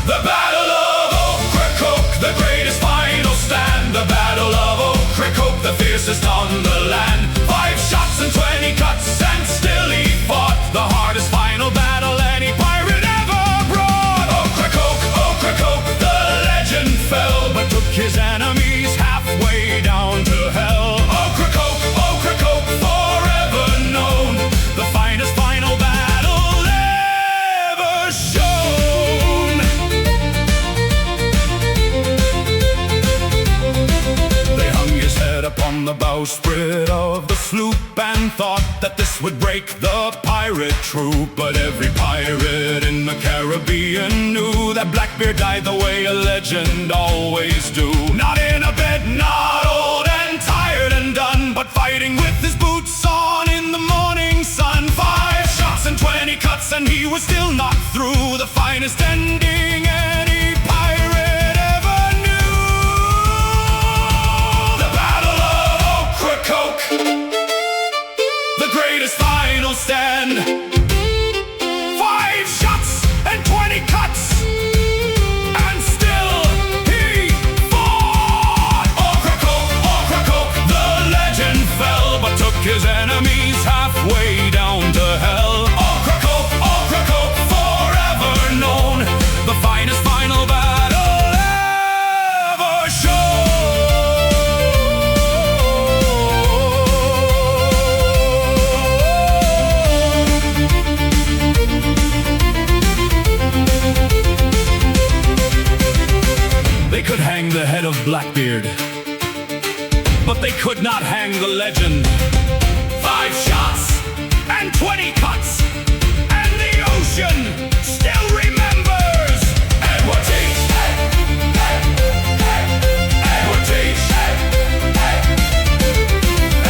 The Battle of Ocracoke, the greatest final stand. The Battle of Ocracoke, the fiercest on the land. 5 shots and 20 cuts and still he fought the hardest final battle any pirate ever brought. Ocracoke, Ocracoke, the legend fell, but took his enemies halfway down to hell. Ocracoke, Ocracoke, forever known, the finest final battle ever shown. They hung his head upon the bowsprit of the sloop and thought that this would break the pirate troop. But every pirate in the Caribbean knew that Blackbeard died the way a legend always do. Not in a bed, not old and tired and done, but fighting with his boots on in the morning sun. 5 shots and 20 cuts and he was still not through, the finest ending any pirate ever knew. The Battle of Ocracoke, the greatest final stand. 5 shots and 20 cuts and still he fought. Ocracoke, Ocracoke, the legend fell, but took his enemies halfway down to hell. Ocracoke, Ocracoke, forever known, the finest final battle ever shown. They could hang the head of Blackbeard, but they could not hang the legend. 5 shots and 20 cuts, and the ocean still remembers. Edward Tate, Edward Tate,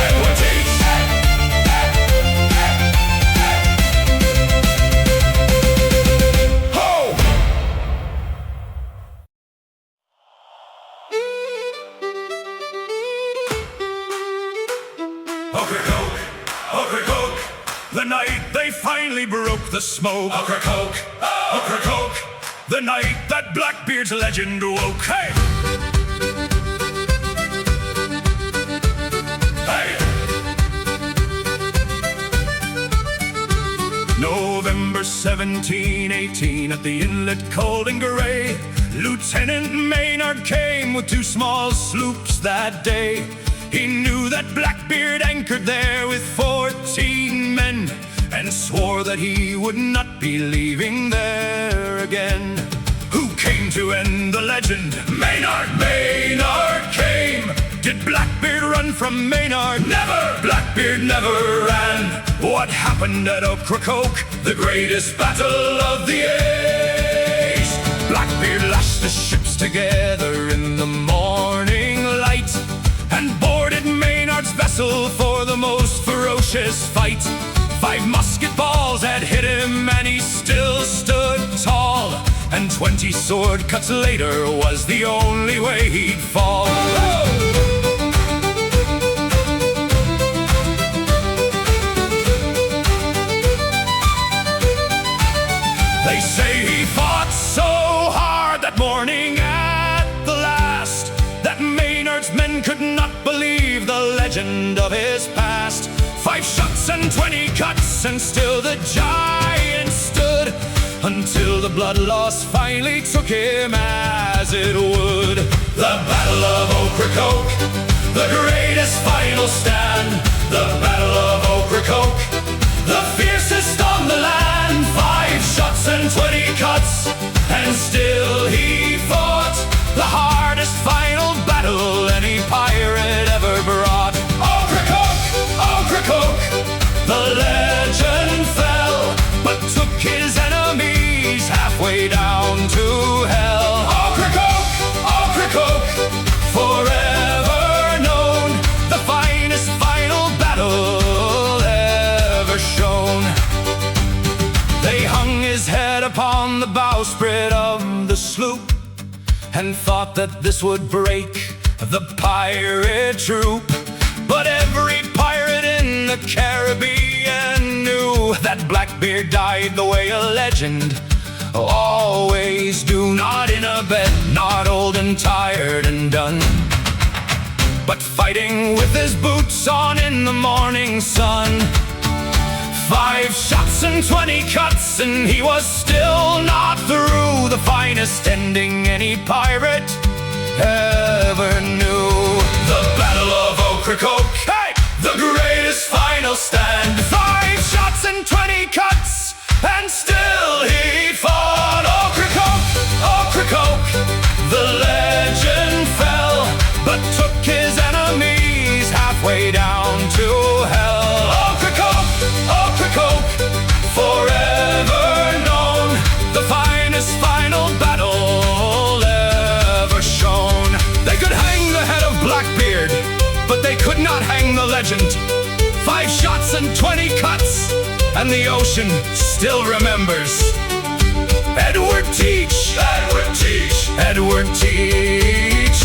Edward Tate. Ho! Ocracoke, Ocracoke, the night they finally broke the smoke. Ocracoke, Ocracoke, the night that Blackbeard's legend woke. Hey! Hey! November 1718 at the inlet cold and gray, Lieutenant Maynard came with 2 small sloops that day. He knew that Blackbeard anchored there with 14 men, and swore that he would not be leaving there again. Who came to end the legend? Maynard, Maynard came. Did Blackbeard run from Maynard? Never! Blackbeard never ran. What happened at Ocracoke? The greatest battle of the age. Blackbeard lashed the ships together in the morning light and boarded Maynard's vessel for the most ferocious fight. 5 musket balls had hit him and he still stood tall, and 20 sword cuts later was the only way he'd fall. They say he fought so hard that morning at the last that Maynard's men could not believe the legend of his past. 5 shots and 20 cuts and still the giant stood until the blood loss finally took him as it would. The Battle of Ocracoke, the greatest final stand. The Battle of Ocracoke, the fiercest on the land. 5 shots and 20 cuts and thought that this would break the pirate troop. But every pirate in the Caribbean knew that Blackbeard died the way a legend always do. Not in a bed, not old and tired and done, but fighting with his boots on in the morning sun. 5 shots and 20 cuts, and he was still not through. The finest ending any pirate ever knew. The Battle of Ocracoke, hey! The greatest final stand. 5 shots and 20 cuts, and still he fought. Ocracoke, Ocracoke, the legend fell, but took his enemies halfway down to hell. Ocracoke, Ocracoke, forever known, the finest final battle ever shown. They could hang the head of Blackbeard, but they could not hang the legend. 5 shots and 20 cuts, and the ocean still remembers. Edward Teach, Edward Teach, Edward Teach.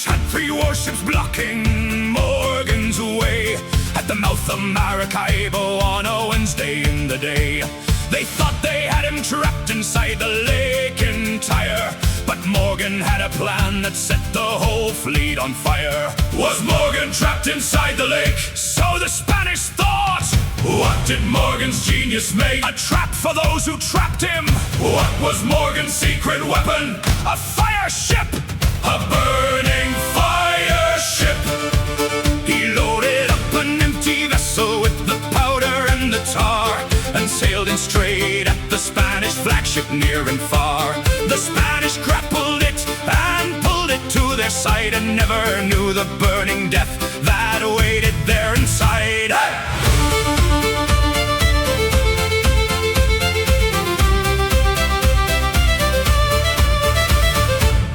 Had 3 warships blocking Morgan's way at the mouth of Maracaibo on a Wednesday in the day. They thought they had him trapped inside the lake entire, but Morgan had a plan that set the whole fleet on fire. Was Morgan trapped inside the lake? So the Spanish thought. What did Morgan's genius make? A trap for those who trapped him. What was Morgan's secret weapon? A fire ship! A burning fire ship. He loaded up an empty vessel with the powder and the tar, and sailed in straight at the Spanish flagship near and far. The Spanish grappled it and pulled it to their side, and never knew the burning death that awaited there inside.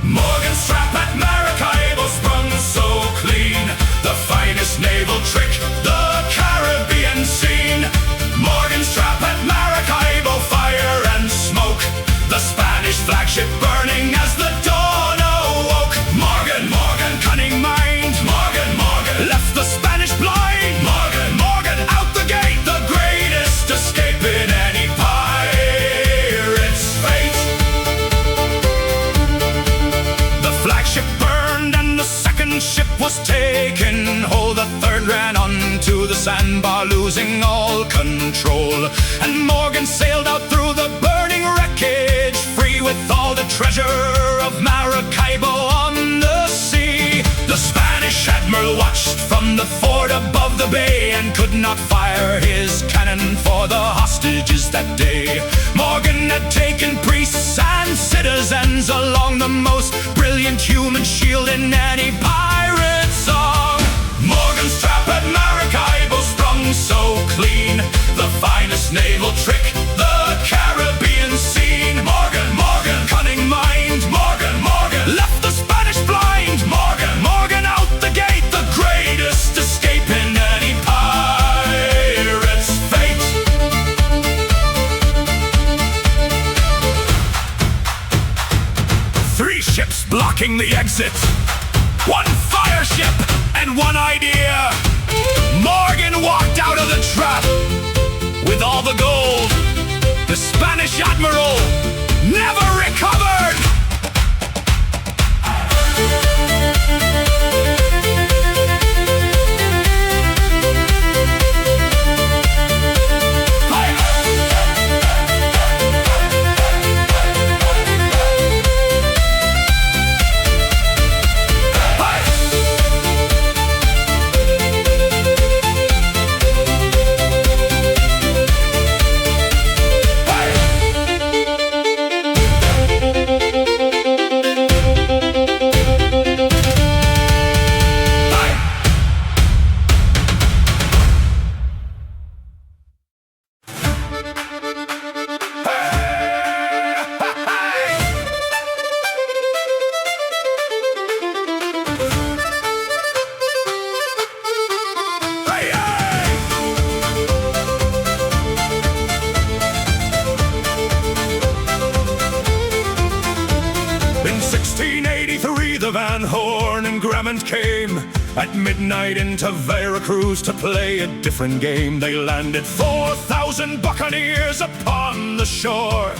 Morgan's trap at Maracaibo sprung so clean, the finest naval trick the Caribbean seen. Morgan's trap at Maracaibo, fire and smoke, the Spanish flagship burning as the dawn awoke. Morgan, Morgan, cunning mind, Morgan, Morgan, left the Spanish blind. Morgan, Morgan, out the gate, the greatest escape in any pirate's fate. The flagship burned and the second ship was taken. Oh, the third ran onto the sandbar, losing all control. And Morgan sailed out through the burning wreckage, free with all the treasure of Maracaibo on the sea. The Spanish admiral watched from the fort above the bay, and could not fire his cannon for the hostages that day. Morgan had taken priests and citizens along, the most brilliant human shield in any pirate song. Morgan's trap at Maracaibo sprung so clean, the finest naval trick the Caribbean seen. Morgan, Morgan, cunning mind, Morgan, Morgan, left the Spanish blind. Morgan, Morgan, out the gate, the greatest escape in any pirate's fate. Three ships blocking the exit, 1 fire ship and 1 idea. Morgan walked out of the trap with all the gold. The Spanish admiral never recovered. of Van Horn and Grammont came at midnight into Veracruz to play a different game. They landed 4,000 buccaneers upon the shore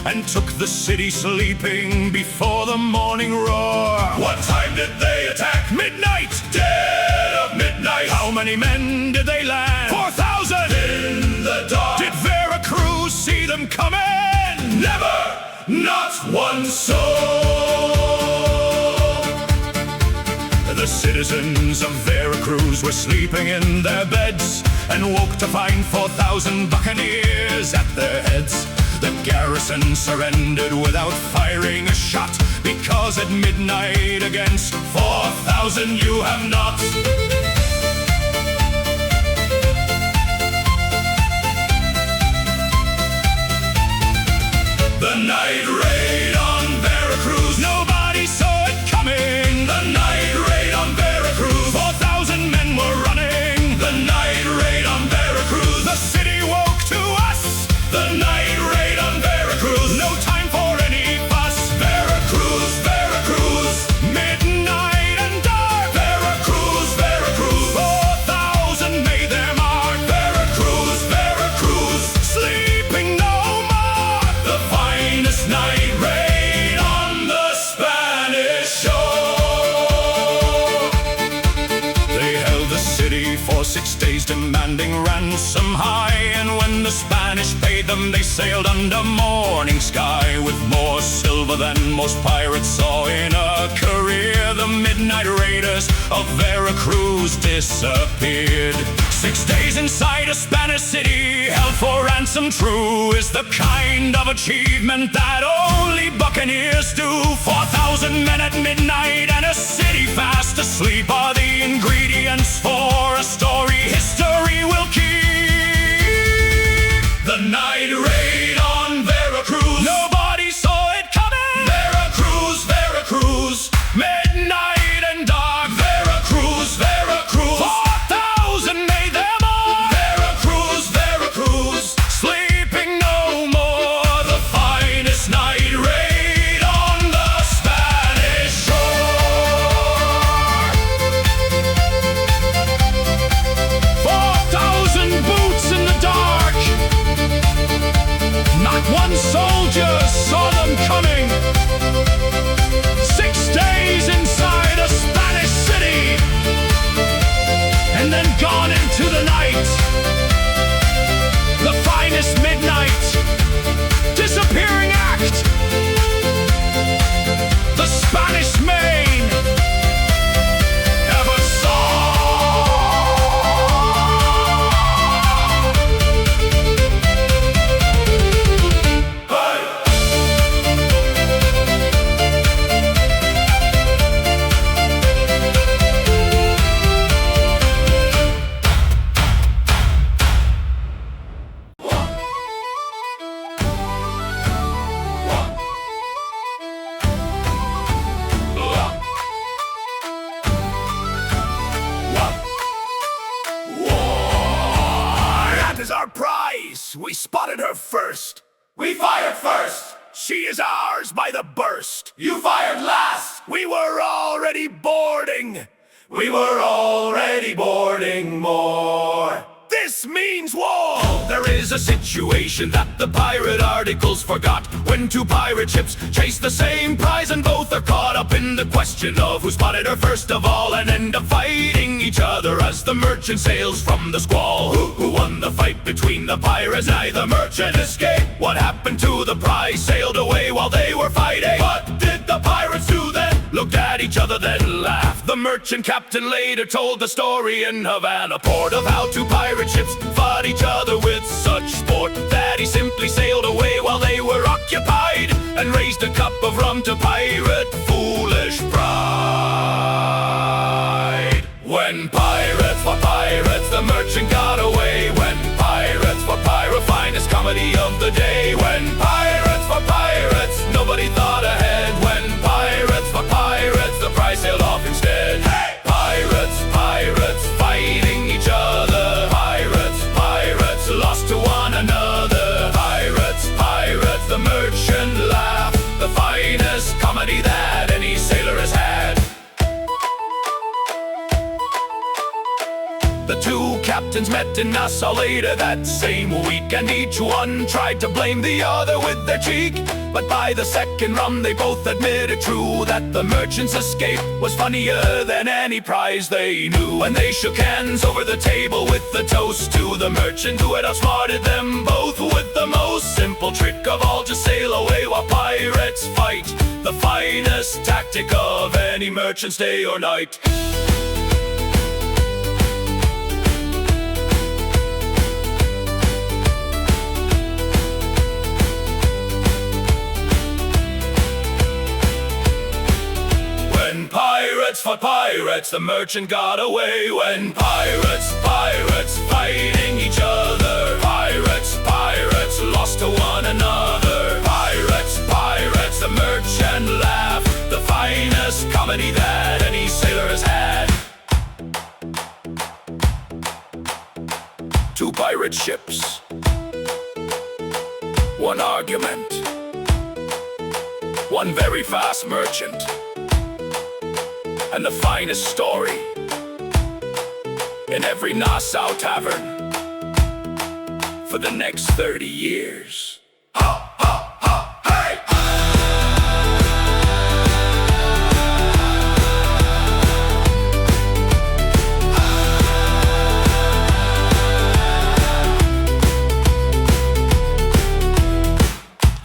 and took the city sleeping before the morning roar. What time did they attack? Midnight! Dead of midnight. How many men did they land? 4,000! In the dark. Did Veracruz see them coming? Never! Not one soul! The citizens of Veracruz were sleeping in their beds and woke to find 4,000 buccaneers at their heads. The garrison surrendered without firing a shot, because at midnight against 4,000 you have not. The night raid on Veracruz. Nobody saw it coming. The night raid on Veracruz. 4,000 men were running. The night raid on Veracruz. The city woke to us. The night raid on Veracruz. No time for any fuss. Veracruz, Veracruz. Midnight and dark. Veracruz, Veracruz. 4,000 made their mark. Veracruz, Veracruz. Sleeping no more. The finest night raid on the Spanish shore. They held the city for 6 days, demanding ransom high. And when the Spanish paid them, they sailed under morning sky with more silver than most pirates saw in a career. The midnight raiders of Veracruz disappeared. 6 days inside a Spanish city, held for ransom true, is the kind of achievement that only buccaneers do. 4,000 men at midnight and a city fast asleep are the ingredients for a story history will keep. The night raid on Veracruz. Nobody saw it coming. Veracruz, Veracruz. Midnight and dark. Veracruz, Veracruz. 4,000 made them all. Veracruz, Veracruz. Sleeping no more. The finest night raid on the Spanish shore. 4,000 boots in the dark. Not one soldier saw them coming. 6 days inside a Spanish city, and then gone into the night. The finest midnight disappearing act. The Spanish Main ever saw. That is our prize. We spotted her first. We fired first. She is ours by the burst. You fired last. We were already boarding. We were already boarding more. This means war. There is a situation that the pirate articles forgot. When two pirate ships chase the same prize and both are caught up in the question of who spotted her first of all, and end up fighting each other as the merchant sails from the squall. Who won the fight between the pirates? Neither merchant escaped. What happened to the prize? Sailed away while they were fighting. What did the pirates do then? Looked at each other then laughed. The merchant captain later told the story in Havana port of how two pirate ships fought each other with such sport that he simply sailed away while they were occupied and raised a cup of rum to pirate foolish pride. When pirates fought pirates, the merchant got away. When pirates fought pirate, finest comedy of the day. When pirates fought pirates, nobody thought ahead. When pirates fought pirates, the prize sailed off instead. Hey! Pirates, pirates, fighting each other. Pirates, pirates, lost to one another. Pirates, pirates, the merchant laughed. The finest comedy that any sailor has had. captains met in Nassau later that same week, and each one tried to blame the other with their cheek. But by the second rum they both admitted true that the merchant's escape was funnier than any prize they knew. And they shook hands over the table with the toast to the merchant who had outsmarted them both with the most simple trick of all, to sail away while pirates fight, the finest tactic of any merchant's day or night. When pirates fought pirates, the merchant got away. When pirates fighting each other, pirates lost to one another. Pirates, the merchant laughed, the finest comedy that any sailor has had. Two pirate ships, one argument, one very fast merchant, and the finest story in every Nassau tavern for the next 30 years. Ha, ha, ha, hey!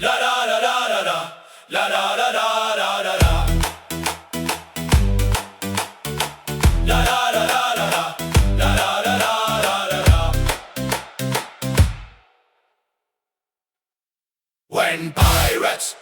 La da da da da da, la da da da da da da. La da da da da da, la da da da da da. When pirates